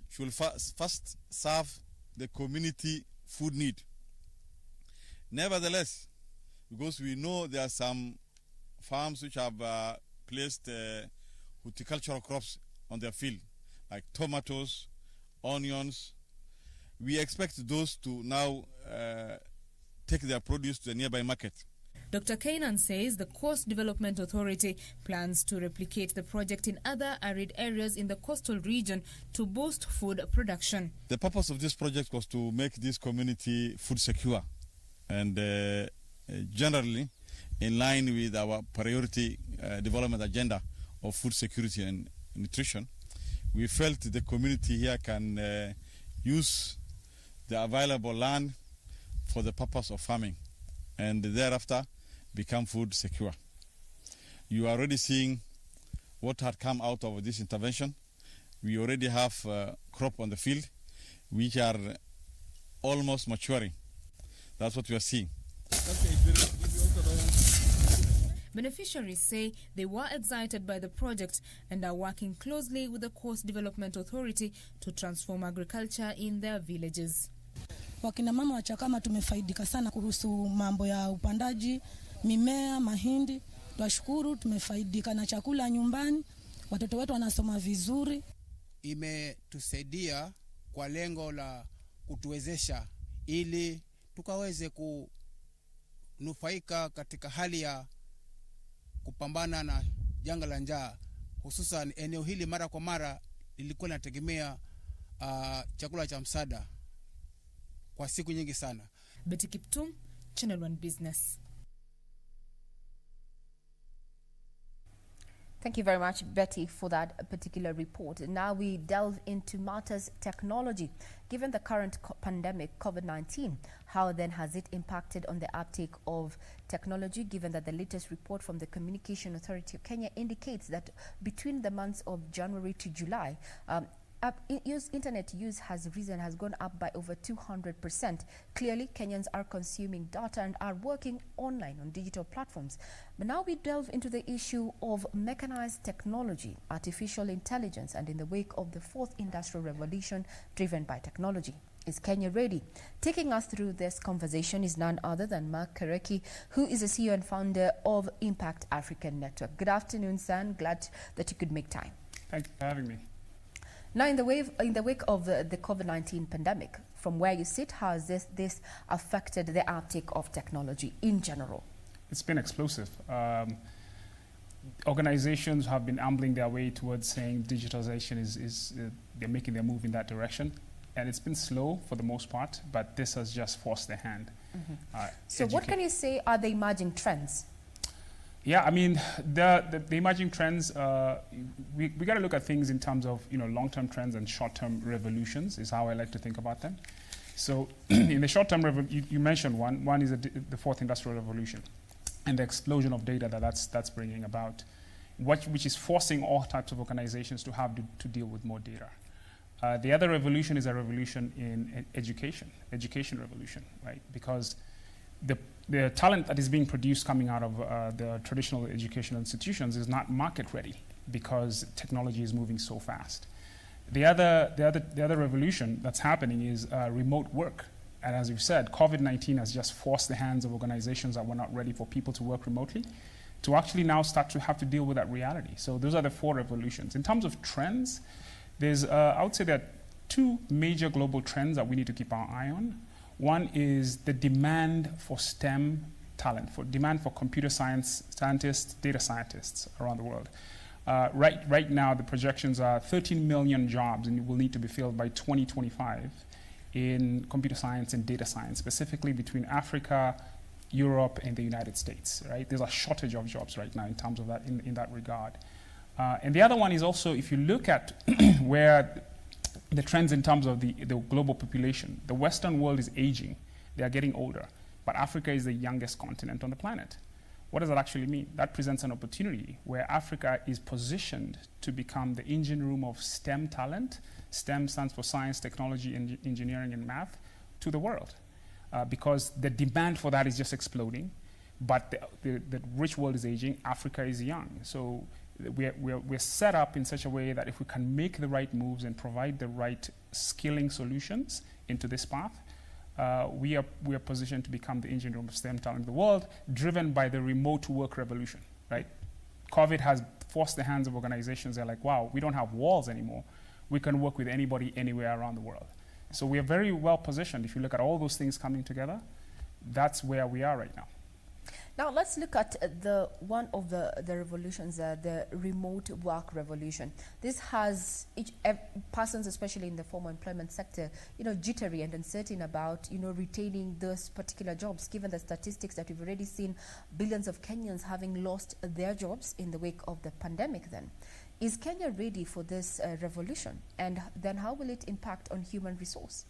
should first serve the community food need. Nevertheless, because we know there are some farms which have placed horticultural crops on their field, like tomatoes, onions, we expect those to now take their produce to the nearby market. Dr. Kainan says the Coast Development Authority plans to replicate the project in other arid areas in the coastal region to boost food production. The purpose of this project was to make this community food secure and generally in line with our priority development agenda of food security and nutrition. We felt the community here can use the available land for the purpose of farming and thereafter become food secure. You are already seeing what had come out of this intervention. We already have crop on the field which are almost maturing. That's what we are seeing. Beneficiaries say they were excited by the project and are working closely with the Coast Development Authority to transform agriculture in their villages. Wakina mama wa Chakama tumefaidika sana kuhusu mambo ya upandaji mimea, mahindi. Twashukuru, tumefaidika na chakula nyumbani. Watoto wetu wanasoma vizuri. Imetusaidia kwa lengo la kutuwezesha ili tukaweze kunufaika katika hali ya kupambana na janga la njaa, hususan eneo hili mara kwa mara lilikuwa linategemea chakula cha msaada kwa siku nyingi sana. Betty Kiptum, Channel 1 Business. Thank you very much, Betty, for that particular report. Now we delve into matters technology. Given the current pandemic, COVID-19, how then has it impacted on the uptake of technology, given that the latest report from the Communication Authority of Kenya indicates that between the months of January to July, internet use has gone up by over 200%. Clearly, Kenyans are consuming data and are working online on digital platforms. But now we delve into the issue of mechanized technology, artificial intelligence, and in the wake of the fourth industrial revolution driven by technology. Is Kenya ready? Taking us through this conversation is none other than Mark Kareki, who is the CEO and founder of Impact African Network. Good afternoon, San. Glad that you could make time. Thank you for having me. Now, in the wake of the COVID-19 pandemic, from where you sit, how has this affected the uptake of technology in general? It's been explosive. Organizations have been ambling their way towards saying digitalization they're making their move in that direction. And it's been slow for the most part, but this has just forced their hand. Mm-hmm. So what can you say are the emerging trends? Yeah, I mean, the emerging trends, we got to look at things in terms of, long-term trends and short-term revolutions is how I like to think about them. So in the short-term, you mentioned one. One is the fourth industrial revolution and the explosion of data that's bringing about, which is forcing all types of organizations to have to deal with more data. The other revolution is a revolution in education revolution, right? Because the talent that is being produced coming out of the traditional educational institutions is not market ready because technology is moving so fast. The other revolution that's happening is remote work. And as you've said, COVID-19 has just forced the hands of organizations that were not ready for people to work remotely to actually now start to have to deal with that reality. So those are the four revolutions. In terms of trends, I would say there are two major global trends that we need to keep our eye on. One is the demand for STEM talent, for demand for computer scientists, data scientists around the world. Right now, the projections are 13 million jobs and will need to be filled by 2025 in computer science and data science, specifically between Africa, Europe, and the United States. Right? There's a shortage of jobs right now in terms of that, in that regard. And the other one is also, if you look at where the trends in terms of the global population, the Western world is aging. They are getting older. But Africa is the youngest continent on the planet. What does that actually mean? That presents an opportunity where Africa is positioned to become the engine room of STEM talent. STEM stands for science, technology, engineering, and math to the world. Because the demand for that is just exploding. But the rich world is aging. Africa is young. So we're set up in such a way that if we can make the right moves and provide the right skilling solutions into this path, we are positioned to become the engine room of STEM talent in the world, driven by the remote work revolution, right? COVID has forced the hands of organizations. They're like, wow, we don't have walls anymore. We can work with anybody, anywhere around the world. So we are very well positioned. If you look at all those things coming together, that's where we are right now. Now let's look at one of the revolutions, the remote work revolution. This has persons, especially in the formal employment sector, jittery and uncertain about, retaining those particular jobs, given the statistics that we've already seen, billions of Kenyans having lost their jobs in the wake of the pandemic then. Is Kenya ready for this revolution? And then how will it impact on human resource?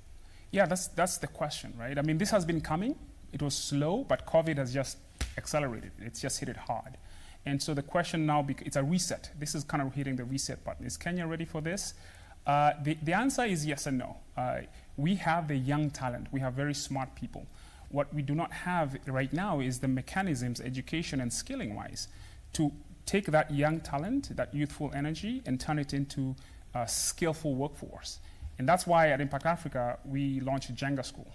Yeah, that's the question, right? I mean, this has been coming. It was slow, but COVID has just accelerated. It's just hit it hard. And so the question now, it's a reset. This is kind of hitting the reset button. Is Kenya ready for this? The answer is yes and no. We have the young talent. We have very smart people. What we do not have right now is the mechanisms, education and skilling-wise, to take that young talent, that youthful energy, and turn it into a skillful workforce. And that's why at Impact Africa, we launched Jenga School.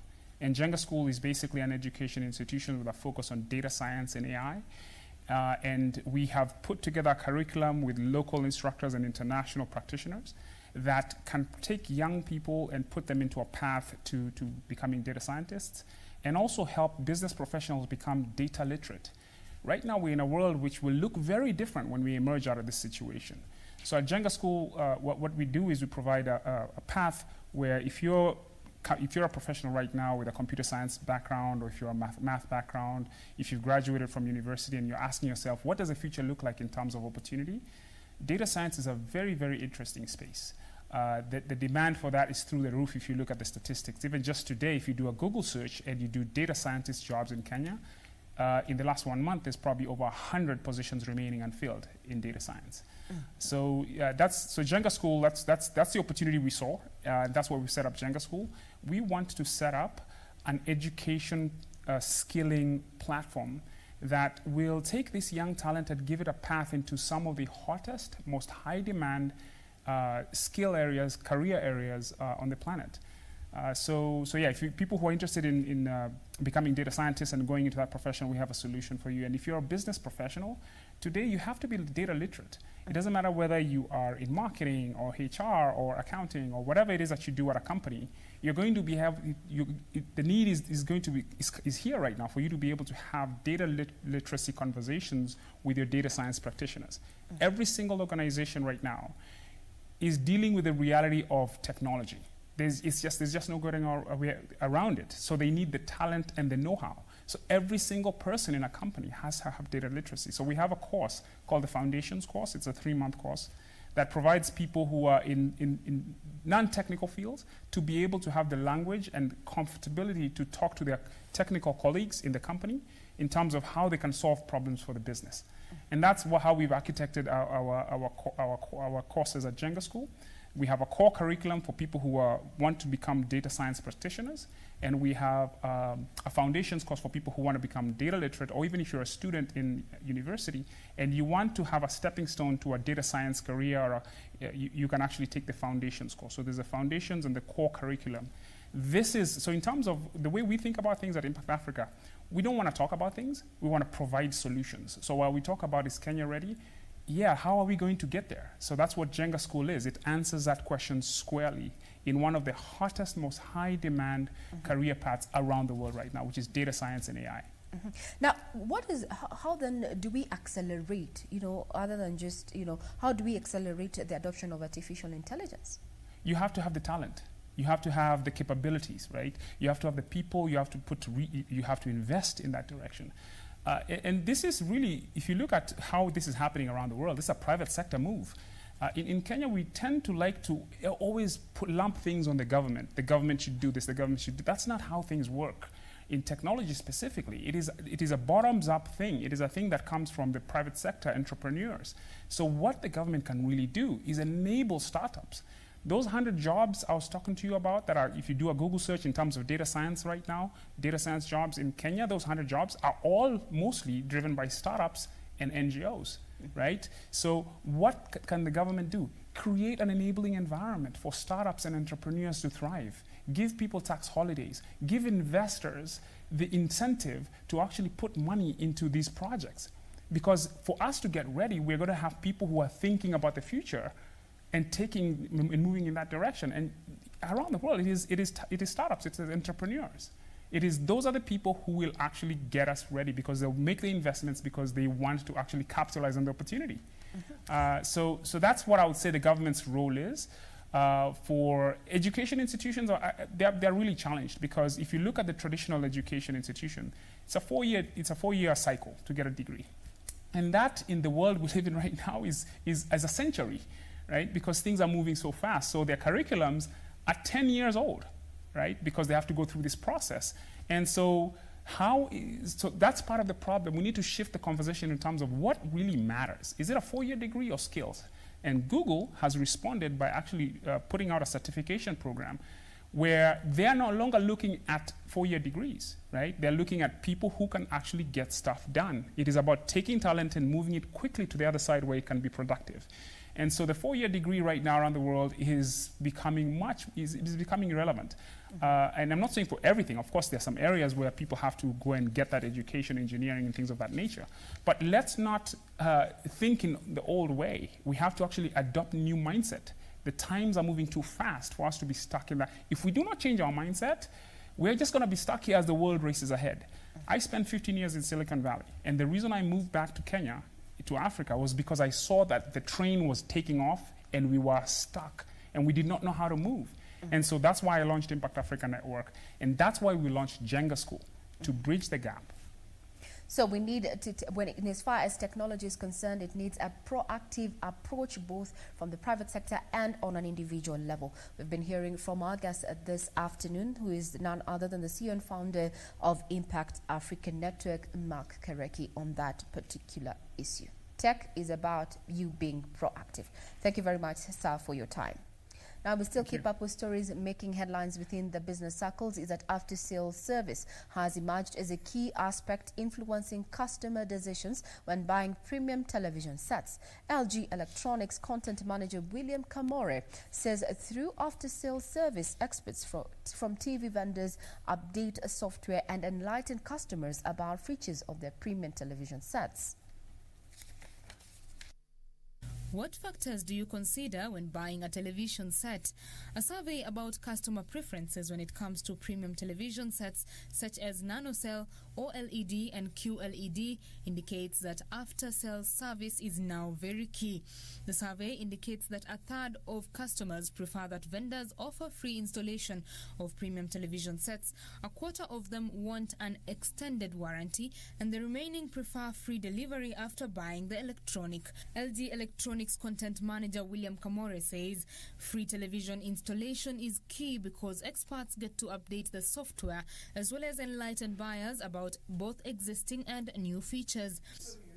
And Jenga School is basically an education institution with a focus on data science and AI. And we have put together a curriculum with local instructors and international practitioners that can take young people and put them into a path to becoming data scientists, and also help business professionals become data literate. Right now, we're in a world which will look very different when we emerge out of this situation. So at Jenga School, what we do is we provide a path where if you're if you're a professional right now with a computer science background, or if you're a math background, if you've graduated from university and you're asking yourself, what does the future look like in terms of opportunity? Data science is a very, very interesting space. The demand for that is through the roof if you look at the statistics. Even just today, if you do a Google search and you do data scientist jobs in Kenya, in the last 1 month, there's probably over 100 positions remaining unfilled in data science. So so Jenga School, that's the opportunity we saw. That's why we set up Jenga School. We want to set up an education skilling platform that will take this young talent and give it a path into some of the hottest, most high demand skill areas, career areas on the planet. So yeah, if people who are interested in becoming data scientists and going into that profession, we have a solution for you. And if you're a business professional, today you have to be data literate. It doesn't matter whether you are in marketing or HR or accounting or whatever it is that you do at a company. You're going to be the need is here right now for you to be able to have data literacy conversations with your data science practitioners. Every single organization right now is dealing with the reality of technology. There's just no getting around it. So they need the talent and the know-how. So every single person in a company has to have data literacy. So we have a course called the Foundations course. It's a 3-month course that provides people who are in non-technical fields to be able to have the language and comfortability to talk to their technical colleagues in the company in terms of how they can solve problems for the business. And that's how we've architected our courses at Jenga School. We have a core curriculum for people who want to become data science practitioners, and we have a foundations course for people who want to become data literate, or even if you're a student in university and you want to have a stepping stone to a data science career, or you can actually take the foundations course. So there's the foundations and the core curriculum. So in terms of the way we think about things at Impact Africa, we don't want to talk about things, we want to provide solutions. So while we talk about is Kenya ready, yeah, how are we going to get there? So that's what Jenga School is. It answers that question squarely in one of the hottest, most high demand career paths around the world right now, which is data science and AI. Now, how then do we accelerate, other than just, how do we accelerate the adoption of artificial intelligence? You have to have the talent. You have to have the capabilities, right? You have to have the people. You have to invest in that direction. And this is really, if you look at how this is happening around the world, this is a private sector move. In Kenya, we tend to like to always lump things on the government. The government should do this, the government should do. That's not how things work. In technology specifically, it is a bottoms-up thing. It is a thing that comes from the private sector entrepreneurs. So what the government can really do is enable startups. Those 100 jobs I was talking to you about that are, if you do a Google search in terms of data science right now, data science jobs in Kenya, those 100 jobs are all mostly driven by startups and NGOs, right? So what can the government do? Create an enabling environment for startups and entrepreneurs to thrive. Give people tax holidays. Give investors the incentive to actually put money into these projects. Because for us to get ready, we're going to have people who are thinking about the future and moving in that direction. And around the world, it is startups, it's entrepreneurs. Those are the people who will actually get us ready, because they'll make the investments because they want to actually capitalize on the opportunity. So that's what I would say the government's role is. For education institutions, they're really challenged, because if you look at the traditional education institution, it's a 4-year cycle to get a degree. And that, in the world we live in right now, is as a century. Right? Because things are moving so fast. So their curriculums are 10 years old, right? Because they have to go through this process. And so that's part of the problem. We need to shift the conversation in terms of what really matters. Is it a 4-year degree or skills? And Google has responded by actually putting out a certification program where they're no longer looking at 4-year degrees, right? They're looking at people who can actually get stuff done. It is about taking talent and moving it quickly to the other side where it can be productive. And so the 4-year degree right now around the world is becoming irrelevant. And I'm not saying for everything. Of course, there are some areas where people have to go and get that education, engineering, and things of that nature. But let's not think in the old way. We have to actually adopt a new mindset. The times are moving too fast for us to be stuck in that. If we do not change our mindset, we're just going to be stuck here as the world races ahead. I spent 15 years in Silicon Valley. And the reason I moved back to Kenya, to Africa, was because I saw that the train was taking off and we were stuck and we did not know how to move. And so that's why I launched Impact Africa Network. And that's why we launched Jenga School, to bridge the gap. So we need to, as far as technology is concerned, it needs a proactive approach both from the private sector and on an individual level. We've been hearing from our guest this afternoon, who is none other than the CEO and founder of Impact Africa Network, Mark Kareki, on that particular issue. Tech is about you being proactive. Thank you very much, sir, for your time. Now, we still keep up with stories making headlines within the business circles. Is that after-sales service has emerged as a key aspect influencing customer decisions when buying premium television sets. LG Electronics content manager William Kamore says through after-sales service, experts from TV vendors update software and enlighten customers about features of their premium television sets. What factors do you consider when buying a television set? A survey about customer preferences when it comes to premium television sets such as NanoCell, OLED and QLED indicates that after-sales service is now very key. The survey indicates that a third of customers prefer that vendors offer free installation of premium television sets, a quarter of them want an extended warranty, and the remaining prefer free delivery after buying the electronic. LG Electronics content manager William Kamore says free television installation is key because experts get to update the software as well as enlighten buyers about both existing and new features.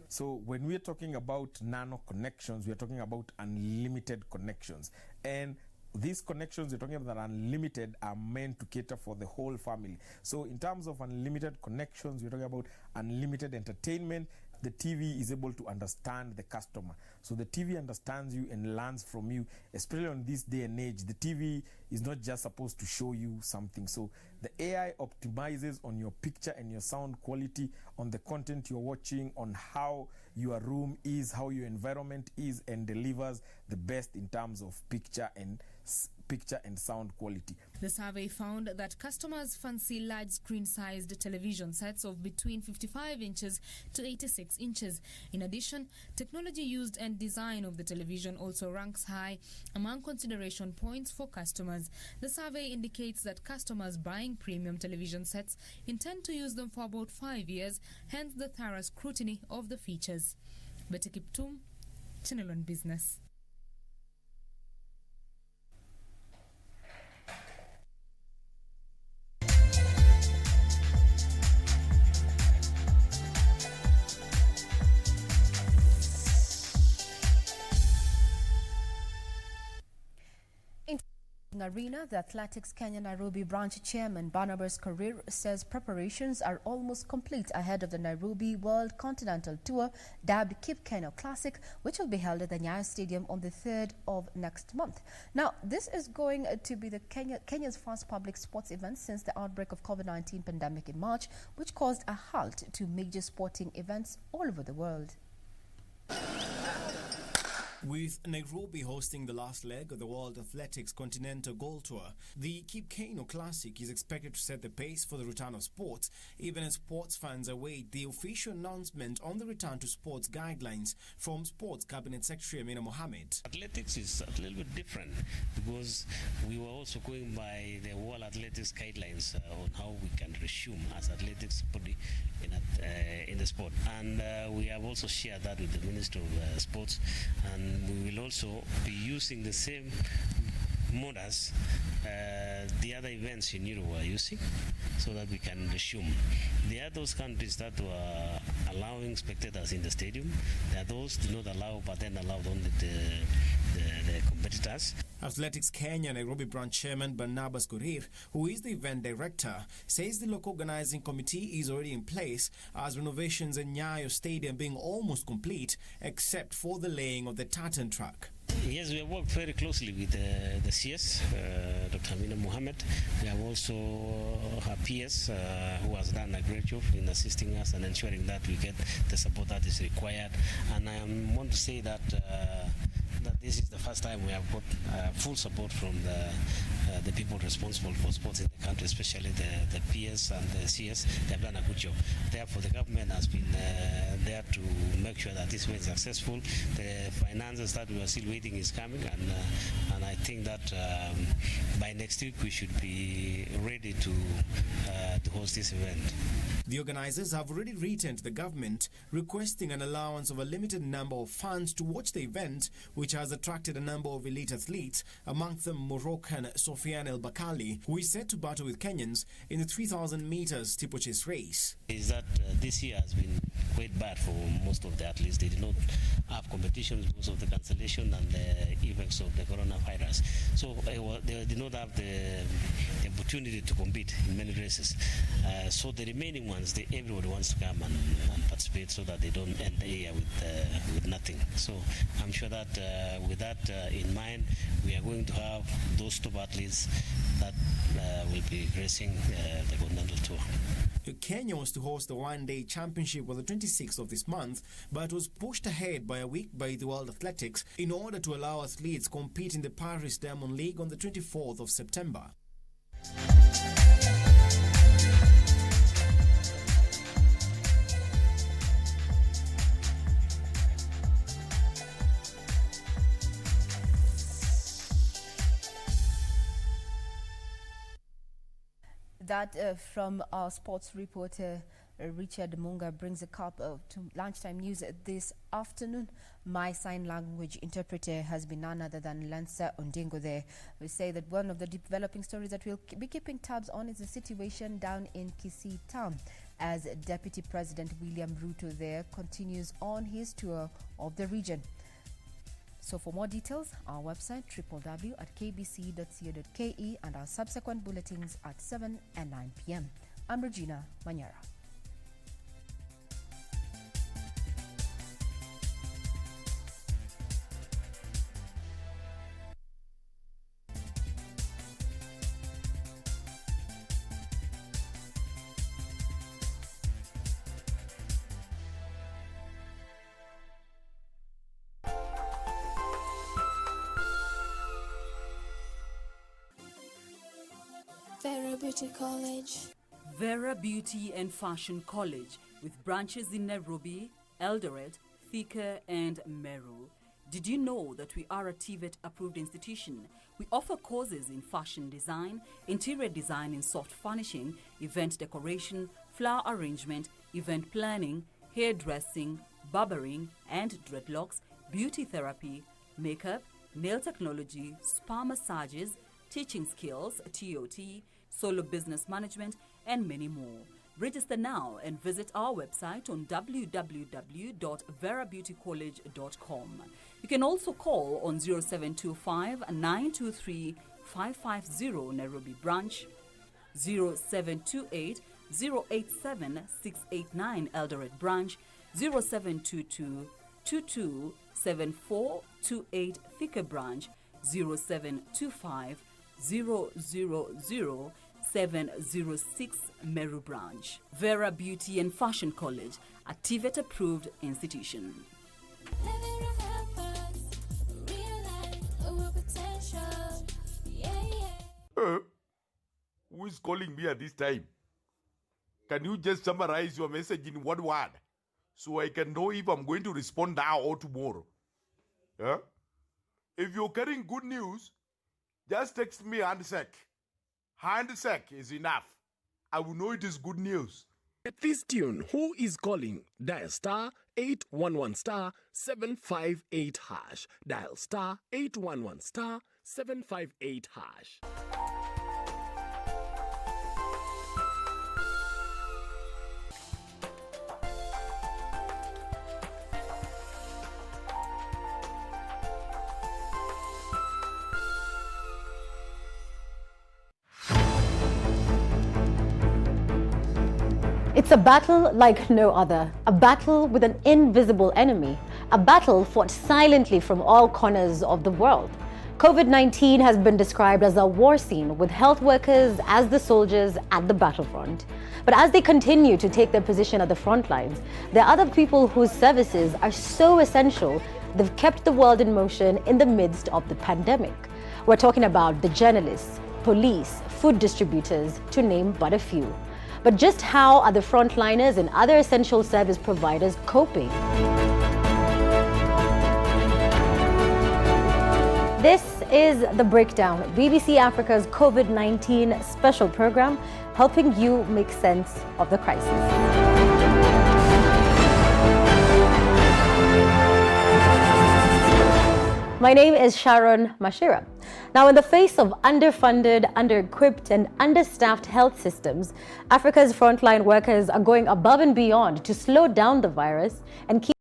So when we're talking about nano connections, we're talking about unlimited connections. And these connections we're talking about that are unlimited are meant to cater for the whole family. So in terms of unlimited connections, we're talking about unlimited entertainment. The TV is able to understand the customer. So the TV understands you and learns from you, especially on this day and age. The TV is not just supposed to show you something. So the AI optimizes on your picture and your sound quality, on the content you're watching, on how your room is, how your environment is, and delivers the best in terms of picture and sound quality. The survey found that customers fancy large screen-sized television sets of between 55 inches to 86 inches. In addition, technology used and design of the television also ranks high among consideration points for customers. The survey indicates that customers buying premium television sets intend to use them for about 5 years, hence the thorough scrutiny of the features. Betty Kiptum, Channel on Business. Arena, the Athletics Kenya Nairobi branch chairman Barnabas Korir says preparations are almost complete ahead of the Nairobi World Continental Tour, dubbed Keep Kenya Classic, which will be held at the Nyayo Stadium on the 3rd of next month. Now, this is going to be the Kenya's first public sports event since the outbreak of COVID-19 pandemic in March, which caused a halt to major sporting events all over the world. With Nairobi hosting the last leg of the World Athletics Continental Gold Tour, the Keep Kenya Classic is expected to set the pace for the return of sports, even as sports fans await the official announcement on the return to sports guidelines from Sports Cabinet Secretary Amina Mohamed. Athletics is a little bit different because we were also going by the World Athletics guidelines on how we can resume as athletics body in the sport. And we have also shared that with the Minister of Sports, and we will also be using the same models the other events in Europe are using, so that we can resume. There are those countries that were allowing spectators in the stadium. There are those do not allow, but then allowed only the competitors. Athletics Kenya Nairobi branch chairman Barnabas Korir, who is the event director, says the local organizing committee is already in place, as renovations in Nyayo Stadium being almost complete, except for the laying of the tartan track. Yes, we have worked very closely with the CS, Dr. Amina Mohamed. We have also her PS, who has done a great job in assisting us and ensuring that we get the support that is required. And I want to say that this is the first time we have got full support from the people responsible for sports in the country, especially the PS and the CS. They have done a good job. Therefore, the government has been there to make sure that this was successful. The finances that we are still waiting is coming, and and I think that by next week we should be ready to host this event. The organizers have already written to the government requesting an allowance of a limited number of fans to watch the event, which has attracted a number of elite athletes, amongst them Moroccan Sofiane El Bakali, who is set to battle with Kenyans in the 3,000 meters steeplechase race. Is that this year has been quite bad for most of the athletes. They did not have competitions because of the cancellation and the effects of the coronavirus. So they did not have the opportunity to compete in many races. So the remaining ones, everybody wants to come and participate so that they don't end the year with nothing. So I'm sure that with that in mind, we are going to have those top athletes that will be racing the Continental Tour. Kenya was to host the one-day championship on the 26th of this month, but was pushed ahead by a week by the World Athletics in order to allow athletes compete in the Paris Diamond League on the 24th of September. That from our sports reporter Richard Munga brings a cup to lunchtime news this afternoon. My sign language interpreter has been none other than Lancer Ondingo there. We say that one of the developing stories that we'll be keeping tabs on is the situation down in Kisii town, as Deputy President William Ruto there continues on his tour of the region. So for more details, our website www.kbc.co.ke and our subsequent bulletins at 7 and 9 p.m. I'm Regina Manyara. Vera Beauty College. Vera Beauty and Fashion College, with branches in Nairobi, Eldoret, Thika and Meru. Did you know that we are a TVET approved institution? We offer courses in fashion design, interior design in soft furnishing, event decoration, flower arrangement, event planning, hairdressing, barbering and dreadlocks, beauty therapy, makeup, nail technology, spa massages, teaching skills, TOT, solo business management, and many more. Register now and visit our website on www.verabeautycollege.com. You can also call on 0725 923 550 Nairobi branch, 0728 087 689 Eldoret branch, 0722 227428 Thika branch, 0725 000 706 Meru branch. Vera Beauty and Fashion College, a TVET approved institution. Who is calling me at this time? Can you just summarize your message in one word so I can know if I'm going to respond now or tomorrow? Yeah? If you're carrying good news, just text me handshake. Handshake is enough. I will know it is good news. At this tune, who is calling? Dial star 811 star 758 hash. Dial star 811 star 758 hash. It's a battle like no other, a battle with an invisible enemy, a battle fought silently from all corners of the world. COVID-19 has been described as a war scene, with health workers as the soldiers at the battlefront. But as they continue to take their position at the front lines, there are other people whose services are so essential, they've kept the world in motion in the midst of the pandemic. We're talking about the journalists, police, food distributors, to name but a few. But just how are the frontliners and other essential service providers coping? This is The Breakdown, BBC Africa's COVID-19 special program, helping you make sense of the crisis. My name is Sharon Mashira. Now, in the face of underfunded, under-equipped and understaffed health systems, Africa's frontline workers are going above and beyond to slow down the virus and keep